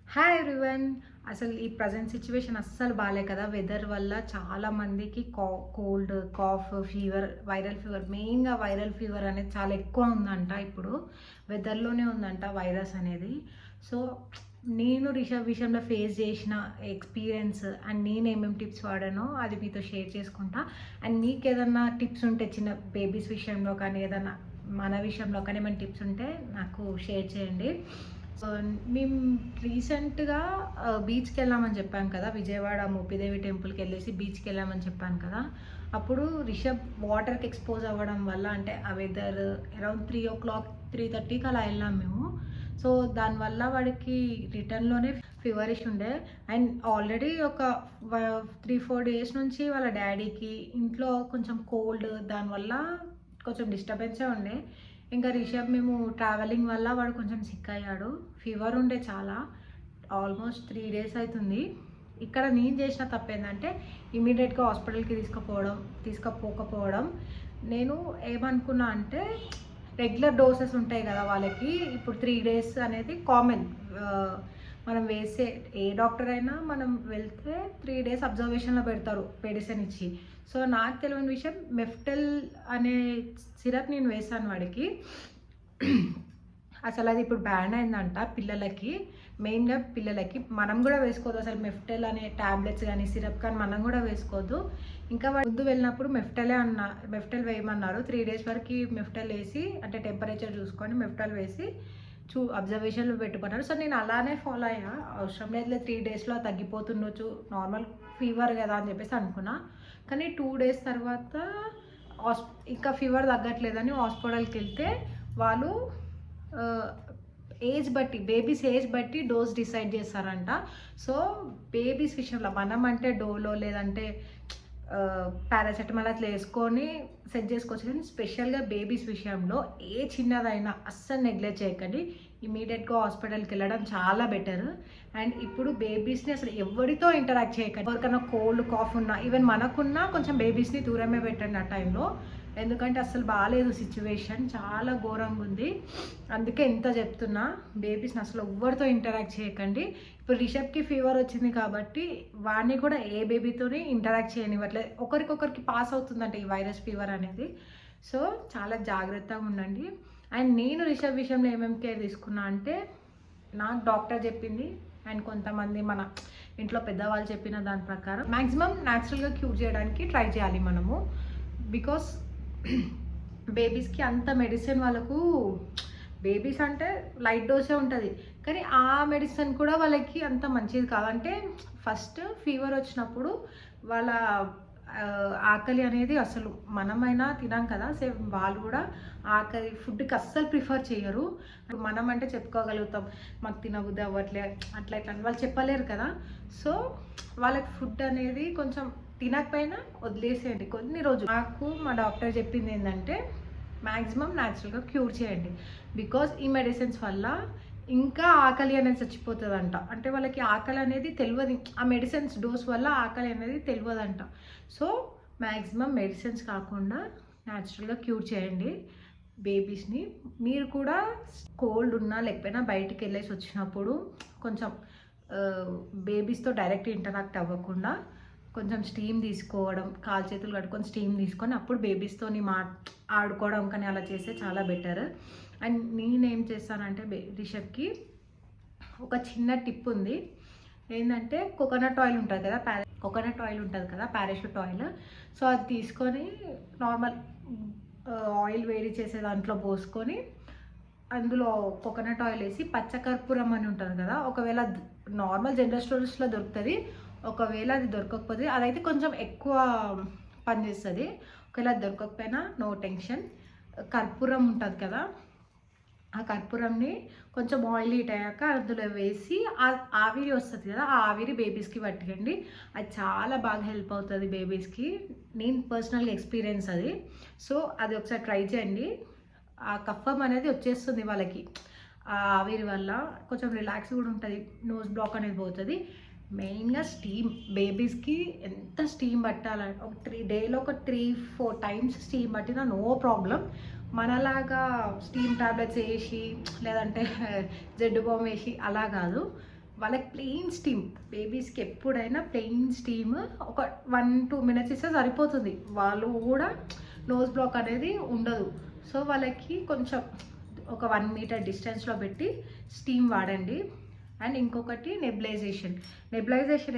Hi everyone. అసలు ఈ present situation అస్సలు బాలే కదా! వెదర్ వల్ల చాలా మందికి cold, cough, fever, viral fever, మెయిన్‌గా వైరల్ ఫీవర్ అనేది చాలా ఎక్కువ ఉందంట ఇప్పుడు. వెదర్‌లోనే ఉందంట వైరస్ అనేది. సో, నేను రిషబ్ విషయంలో ఫేస్ చేసిన ఎక్స్‌పీరియన్స్ అండ్ నేనేమేం టిప్స్ వాడానో అది మీతో షేర్ చేసుకుంటా. అండ్ మీకేదన్నా టిప్స్ ఉంటే చిన్న బేబీస్ విషయంలో కానీ, ఏదన్నా మన విషయంలో కానీ ఏమైనా టిప్స్ ఉంటే నాకు షేర్ చేయండి. మేము రీసెంట్‌గా బీచ్‌కెళ్ళామని చెప్పాను కదా! విజయవాడ మోపిదేవి టెంపుల్‌కెళ్ళేసి బీచ్‌కెళ్ళామని చెప్పాను కదా! అప్పుడు రిషబ్ వాటర్‌కి ఎక్స్‌పోజ్ అవ్వడం వల్ల అంటే ఆ వెదర్ అరౌండ్ 3:30కి అలా వెళ్ళాం మేము. సో, దానివల్ల వాడికి రిటర్న్‌లోనే ఫీవరిష్ ఉండే. అండ్ ఆల్రెడీ ఒక 3, 4 డేస్ నుంచి వాళ్ళ డ్యాడీకి ఇంట్లో కొంచెం కోల్డ్, దానివల్ల కొంచెం డిస్టర్బెన్సే ఉండే. ఇంకా రిషబ్ మేము ట్రావెలింగ్ వల్ల వాడు కొంచెం సిక్ అయ్యాడు. ఫీవర్ ఉండే చాలా. ఆల్మోస్ట్ 3 డేస్ అవుతుంది. ఇక్కడ నేను చేసిన తప్పేందంటే ఇమ్మీడియట్‌గా హాస్పిటల్‌కి తీసుకపోకపోవడం. నేను ఏమనుకున్నా అంటే రెగ్యులర్ డోసెస్ ఉంటాయి కదా వాళ్ళకి. ఇప్పుడు 3 డేస్ అనేది కామన్. మనం వేసే ఏ డాక్టర్ అయినా మనం వెళ్తే 3 డేస్ అబ్జర్వేషన్‌లో పెడతారు మెడిసిన్ ఇచ్చి. సో, నాకు తెలియని విషయం మెఫ్టెల్ అనే సిరప్ నేను వేశాను వాడికి. అసలు అది ఇప్పుడు బ్యాన్ అయిందంట పిల్లలకి. మెయిన్‌గా పిల్లలకి. మనం కూడా వేసుకోవద్దు అసలు మెఫ్టెల్ అనే టాబ్లెట్స్ కానీ, సిరప్ కానీ మనం కూడా వేసుకోవద్దు. ఇంకా వాడు ముందు వెళ్ళినప్పుడు మెఫ్టెల్ వేయమన్నారు. 3 డేస్ వరకు మెఫ్టెల్ వేసి అంటే టెంపరేచర్ చూసుకొని మెఫ్టెల్ వేసి అబ్జర్వేషన్‌లో పెట్టుకున్నారు. సో, నేను అలానే ఫాలో అయ్యా. అవసరం లేదులే 3 డేస్‌లో తగ్గిపోతుండొచ్చు. నార్మల్ ఫీవర్ కదా అని చెప్పేసి అనుకున్నా. కానీ 2 డేస్ తర్వాత ఇంకా ఫీవర్ తగ్గట్లేదని హాస్పిటల్‌కి వెళ్తే వాళ్ళు బేబీస్ ఏజ్ బట్టి డోస్ డిసైడ్ చేస్తారంట. సో, బేబీస్ విషయంలో మనం అంటే డోలో లేదంటే పారాసెటమాల్ అట్లా వేసుకొని సెట్ చేసుకోవచ్చు. కానీ స్పెషల్‌గా బేబీస్ విషయంలో ఏ చిన్నదైనా అస్సలు నెగ్లెక్ట్ చేయకండి. ఇమ్మీడియట్‌గా హాస్పిటల్‌కి వెళ్ళడం చాలా బెటర్. అండ్ ఇప్పుడు బేబీస్‌ని అసలు ఎవరితో ఇంటరాక్ట్ చేయకండి. ఎవరికైనా కోల్డ్, కాఫ్ ఉన్నా ఈవెన్ మనకున్నా కొంచెం బేబీస్‌ని దూరమే పెట్టండి ఆ టైంలో. ఎందుకంటే అస్సలు బాలేదు సిచ్యువేషన్. చాలా ఘోరంగా ఉంది. అందుకే ఇంత చెప్తున్నా. బేబీస్‌ని అసలు ఎవ్వరితో ఇంటరాక్ట్ చేయకండి. ఇప్పుడు రిషబ్‌కి ఫీవర్ వచ్చింది కాబట్టి వాడిని కూడా ఏ బేబీతోని ఇంటరాక్ట్ చేయనివ్వట్లేదు. ఒకరికొకరికి పాస్ అవుతుందంట ఈ వైరస్ ఫీవర్ అనేది. సో, చాలా జాగ్రత్తగా ఉండండి. అండ్ నేను రిషబ్ విషయంలో ఏమేమి కేర్ తీసుకున్నా అంటే నాకు డాక్టర్ చెప్పింది అండ్ కొంతమంది మన ఇంట్లో పెద్దవాళ్ళు చెప్పిన దాని ప్రకారం మ్యాక్సిమం న్యాచురల్గా క్యూర్ చేయడానికి ట్రై చేయాలి మనము. బికాస్ బేబీస్కి అంత మెడిసిన్ వాళ్ళకు బేబీస్ అంటే లైట్ డోసే ఉంటుంది. కానీ ఆ మెడిసిన్ కూడా వాళ్ళకి అంత మంచిది కాదు. అంటే ఫస్ట్ ఫీవర్ వచ్చినప్పుడు వాళ్ళ ఆకలి అనేది అసలు మనమైనా తినాం కదా! సేమ్ వాళ్ళు కూడా ఆకలి ఫుడ్‌కి అస్సలు ప్రిఫర్ చేయరు. మనం అంటే చెప్పుకోగలుగుతాం. మాకు తినబుద్ధి అవ్వట్లే అట్లా ఇట్లా అని వాళ్ళు చెప్పలేరు కదా! సో, వాళ్ళకి ఫుడ్ అనేది కొంచెం తినకపోయినా వదిలేసేయండి కొన్ని రోజులు. నాకు మా డాక్టర్ చెప్పింది ఏంటంటే మ్యాక్సిమం న్యాచురల్‌గా క్యూర్ చేయండి. బికాజ్ ఈ మెడిసిన్స్ వల్ల ఇంకా ఆకలి అనేది చచ్చిపోతుందంట. అంటే వాళ్ళకి ఆకలి అనేది తెలవదు. ఆ మెడిసిన్స్ డోస్ వల్ల ఆకలి అనేది తెలవదంట. సో, మ్యాక్సిమం మెడిసిన్స్ కాకుండా న్యాచురల్‌గా క్యూర్ చేయండి బేబీస్‌ని. మీరు కూడా కోల్డ్ ఉన్నా లేకపోయినా బయటికి వెళ్ళేసి వచ్చినప్పుడు కొంచెం బేబీస్‌తో డైరెక్ట్ ఇంటరాక్ట్ అవ్వకుండా కొంచెం స్టీమ్ తీసుకోవడం, కాళ్ళు చేతులు కడుక్కొని స్టీమ్ తీసుకొని అప్పుడు బేబీస్‌తోని ఆడుకోవడం కానీ అలా చేస్తే చాలా బెటర్. అండ్ నేనేం చేస్తానంటే రిషబ్‌కి ఒక చిన్న టిప్ ఉంది. ఏంటంటే కోకోనట్ ఆయిల్ ఉంటుంది కదా! Parachute oil. సో, అది తీసుకొని నార్మల్ ఆయిల్ వేడి చేసే దాంట్లో పోసుకొని అందులో కోకోనట్ ఆయిల్ వేసి పచ్చకర్పూరం అని ఉంటుంది కదా! ఒకవేళ నార్మల్ జనరల్ స్టోర్స్‌లో దొరుకుతుంది. ఒకవేళ అది దొరకకపోతే అదైతే కొంచెం ఎక్కువ పనిచేస్తుంది. ఒకవేళ అది దొరకకపోయినా నో టెన్షన్. కర్పూరం ఉంటుంది కదా! ఆ కర్పూరంని కొంచెం ఆయిల్ హీట్ అయ్యాక అందులో వేసి ఆవిరి వస్తుంది కదా! ఆ ఆవిరి బేబీస్‌కి పట్టియండి. అది చాలా బాగా హెల్ప్ అవుతుంది బేబీస్‌కి. నేను పర్సనల్‌గా ఎక్స్పీరియన్స్ అది. సో, అది ఒకసారి ట్రై చేయండి. ఆ కఫం అనేది వచ్చేస్తుంది వాళ్ళకి. ఆ ఆవిరి వల్ల కొంచెం రిలాక్స్ కూడా ఉంటుంది. నోస్ బ్లాక్ అనేది పోతుంది. మెయిన్‌గా స్టీమ్ బేబీస్‌కి ఎంత స్టీమ్ పట్టాలంటే డేలో ఒక 3, 4 టైమ్స్ స్టీమ్ పట్టినా నో ప్రాబ్లమ్. మనలాగా స్టీమ్ టాబ్లెట్స్ వేసి లేదంటే జెడ్ బామ్ వేసి అలా కాదు. వాళ్ళకి ప్లెయిన్ స్టీమ్, బేబీస్కి ఎప్పుడైనా ప్లెయిన్ స్టీమ్ ఒక 1-2 మినిట్స్ ఇస్తే సరిపోతుంది. వాళ్ళు కూడా నోస్ బ్లాక్ అనేది ఉండదు. సో వాళ్ళకి కొంచెం ఒక 1 మీటర్ డిస్టెన్స్లో పెట్టి స్టీమ్ వాడండి. అండ్ ఇంకొకటి నెబులైజేషన్.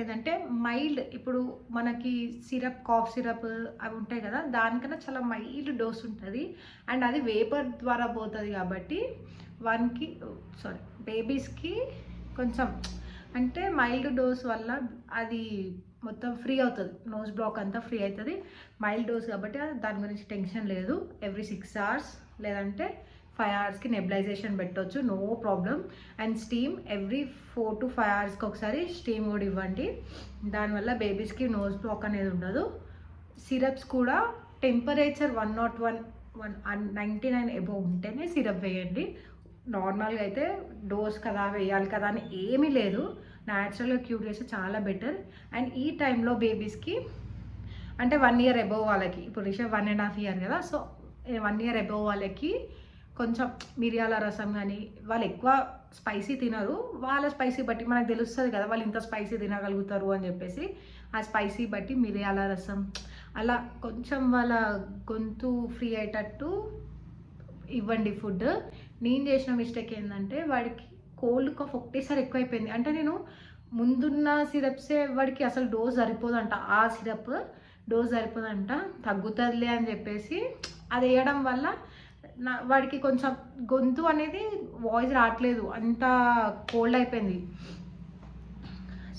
ఏంటంటే మైల్డ్, ఇప్పుడు మనకి సిరప్, కాఫ్ సిరప్ అవి ఉంటాయి కదా, దానికన్నా చాలా మైల్డ్ డోస్ ఉంటుంది. అండ్ అది వేపర్ ద్వారా పోతుంది కాబట్టి బేబీస్కి కొంచెం అంటే మైల్డ్ డోస్ వల్ల అది మొత్తం ఫ్రీ అవుతుంది, నోస్ బ్లాక్ అంతా ఫ్రీ అవుతుంది. మైల్డ్ డోస్ కాబట్టి దాని గురించి టెన్షన్ లేదు. ఎవ్రీ 6 hours లేదంటే 5 hours నెబులైజేషన్ పెట్టవచ్చు, no problem. And steam every 4 to 5 hours ఒకసారి స్టీమ్ కూడా ఇవ్వండి. దానివల్ల బేబీస్కి నోస్ బ్లాక్ అనేది ఉండదు. సిరప్స్ కూడా టెంపరేచర్ 199 అబోవ్ ఉంటేనే సిరప్ వేయండి. నార్మల్గా అయితే డోస్ కదా వేయాలి కదా అని ఏమీ లేదు, న్యాచురల్గా క్యూర్ చేస్తే చాలా బెటర్. అండ్ ఈ టైంలో బేబీస్కి అంటే 1 year అబోవ్ వాళ్ళకి, ఇప్పుడు రిషబ్ 1.5 years కదా, సో 1 year అబోవ్ వాళ్ళకి కొంచెం మిరియాల రసం కానీ, వాళ్ళు ఎక్కువ స్పైసీ తినరు, వాళ్ళ స్పైసీ బట్టి మనకు తెలుస్తుంది కదా వాళ్ళు ఇంత స్పైసీ తినగలుగుతారు అని చెప్పేసి, ఆ స్పైసీ బట్టి మిరియాల రసం అలా కొంచెం వాళ్ళ గొంతు ఫ్రీ అయ్యేటట్టు ఇవ్వండి ఫుడ్. నేను చేసిన మిస్టేక్ ఏంటంటే వాడికి కోల్డ్ కాఫ్ ఒకటేసారి ఎక్కువైపోయింది. అంటే నేను ముందున్న సిరప్సే వాడికి అసలు డోస్ సరిపోదంట, ఆ సిరప్ డోస్ సరిపోదంట, తగ్గుతుందిలే అని చెప్పేసి అది వేయడం వల్ల వాడికి కొంచెం గొంతు అనేది వాయిస్ రావట్లేదు, అంత కోల్డ్ అయిపోయింది.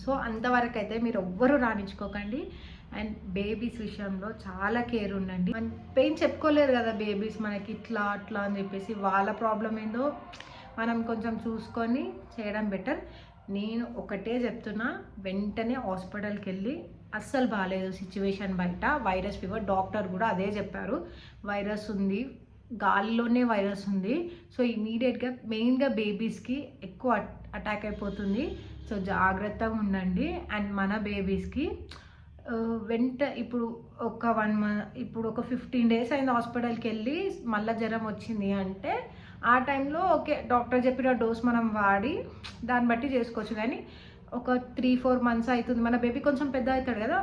సో అంతవరకు అయితే మీరు ఎవ్వరూ రాణించుకోకండి. అండ్ బేబీస్ విషయంలో చాలా కేర్ ఉండండి. పెయిన్ చెప్పుకోలేరు కదా బేబీస్ మనకి ఇట్లా అట్లా అని చెప్పేసి, వాళ్ళ ప్రాబ్లం ఏందో మనం కొంచెం చూసుకొని చేయడం బెటర్. నేను ఒకటే చెప్తున్నా, వెంటనే హాస్పిటల్కి వెళ్ళి, అస్సలు బాగాలేదు సిచ్యువేషన్ బయట, వైరస్ ఫీవర్, డాక్టర్ కూడా అదే చెప్పారు, వైరస్ ఉంది, గాలిలోనే వైరస్ ఉంది. సో ఇమీడియట్గా మెయిన్గా బేబీస్కి ఎక్కువ అటాక్ అయిపోతుంది. సో జాగ్రత్తగా ఉండండి. అండ్ మన బేబీస్కి ఇప్పుడు ఒక 1 month, ఇప్పుడు ఒక 15 days అయింది హాస్పిటల్కి వెళ్ళి, మళ్ళీ జ్వరం వచ్చింది అంటే ఆ టైంలో ఓకే డాక్టర్ చెప్పిన డోస్ మనం వాడి దాన్ని బట్టి చేసుకోవచ్చు. కానీ ఒక 3-4 months అవుతుంది, మన బేబీ కొంచెం పెద్ద అవుతాడు కదా,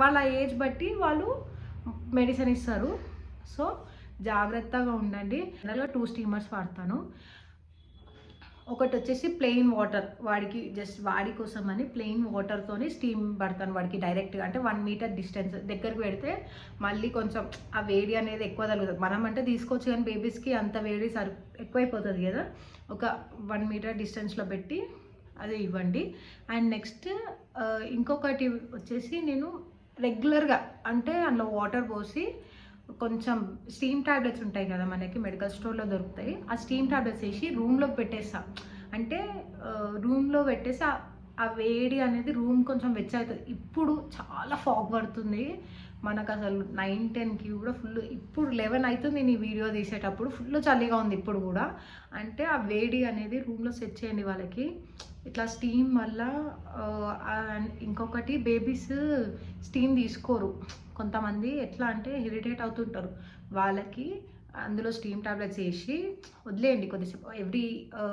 వాళ్ళ ఏజ్ బట్టి వాళ్ళు మెడిసిన్ ఇస్తారు. సో జాగ్రత్తగా ఉండండి. నెలలో 2 steamers వాడతాను. ఒకటి వచ్చేసి ప్లెయిన్ వాటర్, వాడికి జస్ట్ వాడి కోసం అని ప్లెయిన్ వాటర్తోని స్టీమ్ పడతాను వాడికి డైరెక్ట్గా. అంటే 1 meter డిస్టెన్స్ దగ్గరికి పెడితే మళ్ళీ కొంచెం ఆ వేడి అనేది ఎక్కువ తగులుతుంది. మనం అంటే తీసుకోవచ్చు కానీ బేబీస్కి అంత వేడి ఎక్కువైపోతుంది కదా, ఒక 1 meter డిస్టెన్స్లో పెట్టి అది ఇవ్వండి. అండ్ నెక్స్ట్ ఇంకొకటి వచ్చేసి, నేను రెగ్యులర్గా అంటే అందులో వాటర్ పోసి కొంచెం స్టీమ్ ట్యాబ్లెట్స్ ఉంటాయి కదా మనకి మెడికల్ స్టోర్లో దొరుకుతాయి, ఆ స్టీమ్ ట్యాబ్లెట్స్ వేసి రూమ్లో పెట్టేస్తా. అంటే రూమ్లో పెట్టేసి ఆ వేడి అనేది రూమ్ కొంచెం వెచ్చవుతుంది. ఇప్పుడు చాలా ఫాగ్ పడుతుంది మనకు, అసలు 9-10కి కూడా ఫుల్, ఇప్పుడు 11 అవుతుంది నేను ఈ వీడియో తీసేటప్పుడు, ఫుల్ చలిగా ఉంది ఇప్పుడు కూడా. అంటే ఆ వేడి అనేది రూమ్లో సెట్ చేయండి వాళ్ళకి ఇట్లా స్టీమ్ వల్ల. ఇంకొకటి, బేబీస్ స్టీమ్ తీసుకోరు కొంతమంది, ఎట్లా అంటే ఇరిటేట్ అవుతుంటారు, వాళ్ళకి అందులో స్టీమ్ ట్యాబ్లెట్స్ వేసి వదిలేయండి కొద్దిసేపు, ఎవ్రీ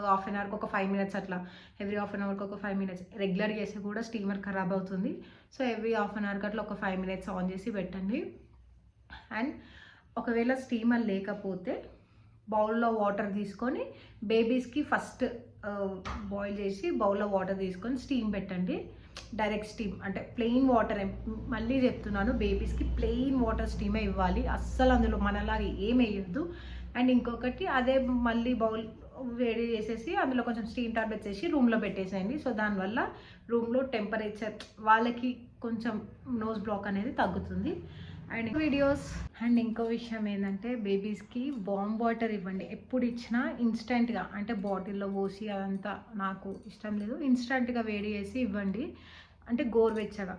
హాఫ్ అన్ అవర్కి ఒక 5 minutes అట్లా, ఎవ్రీ హాఫ్ అన్ అవర్కి ఒక 5 minutes. రెగ్యులర్గా చేస్తే కూడా స్టీమర్ ఖరాబ్ అవుతుంది. సో ఎవ్రీ హాఫ్ అన్ అవర్కి అట్లా ఒక 5 minutes ఆన్ చేసి పెట్టండి. అండ్ ఒకవేళ స్టీమర్ లేకపోతే బౌల్లో వాటర్ తీసుకొని బేబీస్కి ఫస్ట్ బాయిల్ చేసి బౌల్లో వాటర్ తీసుకొని స్టీమ్ పెట్టండి. డైరెక్ట్ స్టీమ్ అంటే ప్లెయిన్ వాటర్, మళ్ళీ చెప్తున్నాను బేబీస్కి ప్లెయిన్ వాటర్ స్టీమే ఇవ్వాలి, అస్సలు అందులో మనలాగా ఏం వేయొద్దు. అండ్ ఇంకొకటి, అదే మళ్ళీ బౌల్ వేడి చేసేసి అందులో కొంచెం స్టీమ్ టాబ్లెట్స్ వేసి రూమ్లో పెట్టేసేయండి. సో దానివల్ల రూమ్లో టెంపరేచర్ వాళ్ళకి కొంచెం నోస్ బ్లాక్ అనేది తగ్గుతుంది. And videos. అండ్ ఇంకో విషయం ఏంటంటే, బేబీస్కి వామ్ వాటర్ ఇవ్వండి. ఎప్పుడు ఇచ్చినా ఇన్స్టెంట్గా, అంటే బాటిల్లో పోసి అదంతా నాకు ఇష్టం లేదు, ఇన్స్టెంట్గా వేడి చేసి ఇవ్వండి. అంటే గోరువెచ్చగా.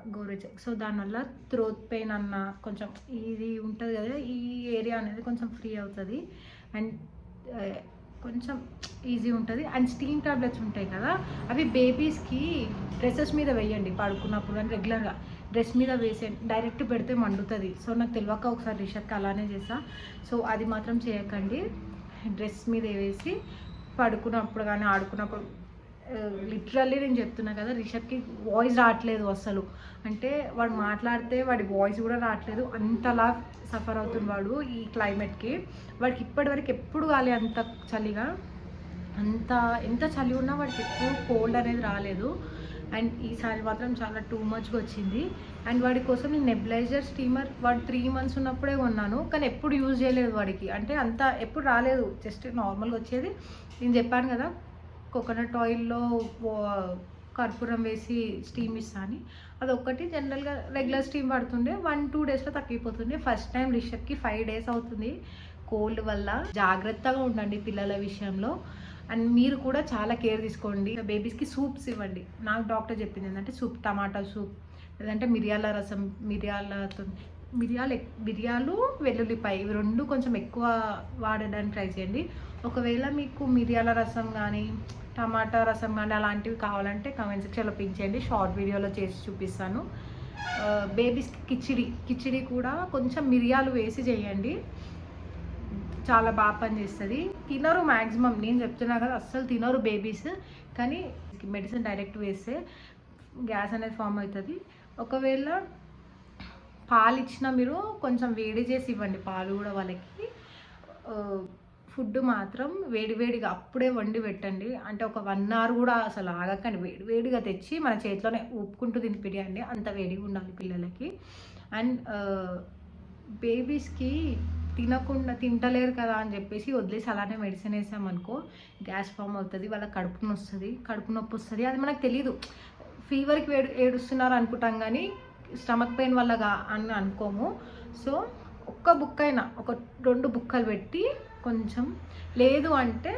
సో దానివల్ల థ్రోట్ పెయిన్ అన్న కొంచెం ఇది ఉంటుంది కదా, ఈ ఏరియా అనేది కొంచెం ఫ్రీ అవుతుంది అండ్ కొంచెం ఈజీ ఉంటుంది. అండ్ స్టీమ్ టాబ్లెట్స్ ఉంటాయి కదా, అవి బేబీస్కి డ్రెస్సెస్ మీద వేయండి పడుకున్నప్పుడు, అని రెగ్యులర్గా డ్రెస్ మీద వేసేయండి, డైరెక్ట్ పెడితే మండుతుంది. సో నాకు తెలియక ఒకసారి రిషబ్కి అలానే చేసా. సో అది మాత్రం చేయకండి, డ్రెస్ మీద వేసి పడుకున్నప్పుడు కానీ ఆడుకున్నప్పుడు లిటరల్లీ నేను చెప్తున్నా కదా, రిషబ్కి వాయిస్ రావట్లేదు అసలు. అంటే వాడు మాట్లాడితే వాడి వాయిస్ కూడా రావట్లేదు, అంతలా సఫర్ అవుతుంది వాడు ఈ క్లైమేట్కి. వాడికి ఇప్పటివరకు ఎప్పుడు కాలే అంత చలిగా, ఎంత చలి ఉన్నా వాడికి ఎప్పుడు కోల్డ్ అనేది రాలేదు. అండ్ ఈసారి మాత్రం చాలా టూ మచ్గా వచ్చింది. అండ్ వాడి కోసం నేను నెబులైజర్ స్టీమర్ వాడు 3 months ఉన్నప్పుడే కొన్నాను, కానీ ఎప్పుడు యూజ్ చేయలేదు వాడికి. అంటే అంత ఎప్పుడు రాలేదు, జస్ట్ నార్మల్గా వచ్చేది. నేను చెప్పాను కదా కోకోనట్ ఆయిల్లో కర్పూరం వేసి స్టీమ్ ఇస్తా అని, అదొక్కటి. జనరల్గా రెగ్యులర్ స్టీమ్ పడుతుండే 1-2 daysలో తగ్గిపోతుండే. ఫస్ట్ టైం రిషబ్కి 5 days అవుతుంది కోల్డ్ వల్ల. జాగ్రత్తగా ఉండండి పిల్లల విషయంలో. అండ్ మీరు కూడా చాలా కేర్ తీసుకోండి. బేబీస్కి సూప్స్ ఇవ్వండి. నాకు డాక్టర్ చెప్పింది ఏంటంటే సూప్, టమాటా సూప్, లేదంటే మిరియాల రసం, మిరియాలు వెల్లుల్లిపాయ, ఇవి 2 కొంచెం ఎక్కువ వాడడానికి ట్రై చేయండి. ఒకవేళ మీకు మిరియాల రసం కానీ టమాటా రసం కానీ అలాంటివి కావాలంటే కామెంట్ సెక్షన్లో పింక్ చేయండి, షార్ట్ వీడియోలో చేసి చూపిస్తాను. బేబీస్కి కిచిడి కూడా కొంచెం మిరియాలు వేసి చేయండి, చాలా బాగా పనిచేస్తుంది. తినరు మ్యాక్సిమం, నేను చెప్తున్నా కదా అస్సలు తినరు బేబీస్, కానీ మెడిసిన్ డైరెక్ట్ వేస్తే గ్యాస్ అనేది ఫామ్ అవుతుంది. ఒకవేళ పాలు ఇచ్చినా మీరు కొంచెం వేడి చేసి ఇవ్వండి పాలు కూడా వాళ్ళకి. ఫుడ్ మాత్రం వేడివేడిగా అప్పుడే వండి పెట్టండి. అంటే ఒక 1 hour కూడా అసలు ఆగకండి, వేడివేడిగా తెచ్చి మన చేతిలోనే ఊపుకుంటూ తినిపియండి, అంత వేడిగా ఉండాలి పిల్లలకి. అండ్ బేబీస్కి తింటలేరు కదా అని చెప్పేసి వదిలేసి అలానే మెడిసిన్ వేసామనుకో గ్యాస్ ఫామ్ అవుతుంది, వాళ్ళకి కడుపు నొప్పి వస్తుంది. అది మనకు తెలీదు. ఫీవర్కి ఏడుస్తున్నారు అనుకుంటాం కానీ స్టమక్ పెయిన్ వల్లగా అని అనుకోము. సో ఒక్క బుక్ అయినా, ఒక 2 బుక్కలు పెట్టి కొంచెం, లేదు అంటే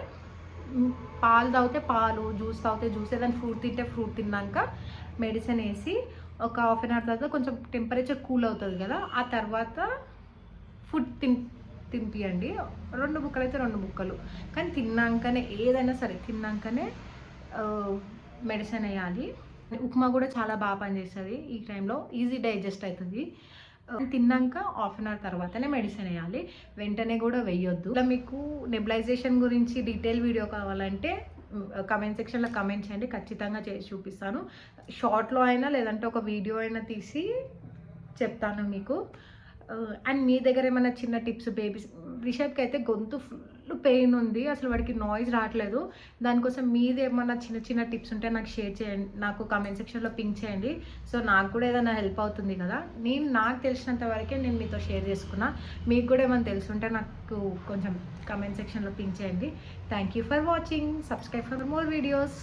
పాలు తాగితే పాలు, జ్యూస్ తాగితే జ్యూస్, ఏదైనా ఫ్రూట్ తింటే ఫ్రూట్ తిన్నాక మెడిసిన్ వేసి ఒక 1/2 hour తర్వాత కొంచెం టెంపరేచర్ కూల్ అవుతుంది కదా, ఆ తర్వాత ఫుడ్ తినిపియండి. 2 బుక్కలు అయితే 2 బుక్కలు, కానీ తిన్నాకనే, ఏదైనా సరే తిన్నాకనే మెడిసిన్ వేయాలి. ఉప్మా కూడా చాలా బాగా పనిచేస్తుంది ఈ టైంలో, ఈజీ డైజెస్ట్ అవుతుంది. తిన్నాక 1/2 hour తర్వాతనే మెడిసిన్ వేయాలి, వెంటనే కూడా వేయొద్దు. ఇలా మీకు నెబులైజేషన్ గురించి డీటెయిల్ వీడియో కావాలంటే కమెంట్ సెక్షన్లో కమెంట్ చేయండి, ఖచ్చితంగా చేసి చూపిస్తాను. షార్ట్లో అయినా లేదంటే ఒక వీడియో అయినా తీసి చెప్తాను మీకు. అండ్ మీ దగ్గర ఏమైనా చిన్న టిప్స్, రిషబ్కి అయితే గొంతు ఫుల్ పెయిన్ ఉంది, అసలు వాడికి నాయిస్ రావట్లేదు. దానికోసం మీది ఏమైనా చిన్న టిప్స్ ఉంటే నాకు షేర్ చేయండి, నాకు కామెంట్ సెక్షన్లో పింక్ చేయండి. సో నాకు కూడా ఏదైనా హెల్ప్ అవుతుంది కదా. నాకు తెలిసినంత వరకే నేను మీతో షేర్ చేసుకున్నా. మీకు కూడా ఏమైనా తెలుసుంటే నాకు కొంచెం కామెంట్ సెక్షన్లో పింక్ చేయండి. Thank you for watching. Subscribe for more videos.